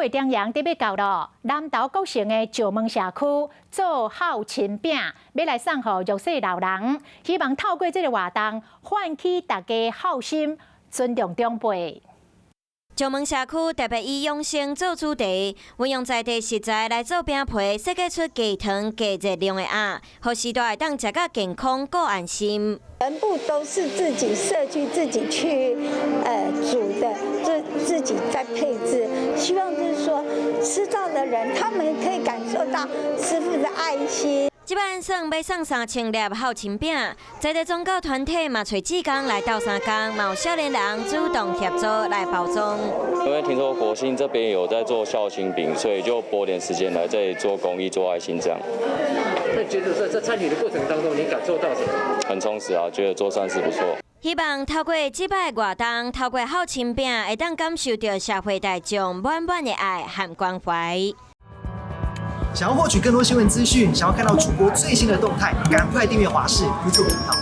9月中阳特别到咯，南投国城的石门社区做孝亲饼，要来送予弱势老人，希望透过这个活动，唤起大家孝心，尊重长辈。 石门社区特别以养生做主题，运用在地食材来做饼皮，设计出加糖加热量的鸭，让时代当食个健康、够安心。全部都是自己社区自己去煮的，自己在配置。希望就是说，吃到的人他们可以感受到师傅的爱心。 即摆算要送3000粒孝亲饼，在地宗教团体嘛找志工来斗相共，嘛有少年人主动协助来包装。因为听说国兴这边有在做孝亲饼，所以就拨点时间来这里做公益、做爱心这样。那觉得在参与的过程当中，你感受到什么？很充实啊，觉得做善事不错。 希望透过即摆活动，透过孝亲饼，会当感受到社会大众满满的爱和关怀。 想要获取更多新闻资讯，想要看到主播最新的动态，赶快订阅华视 YouTube 频道。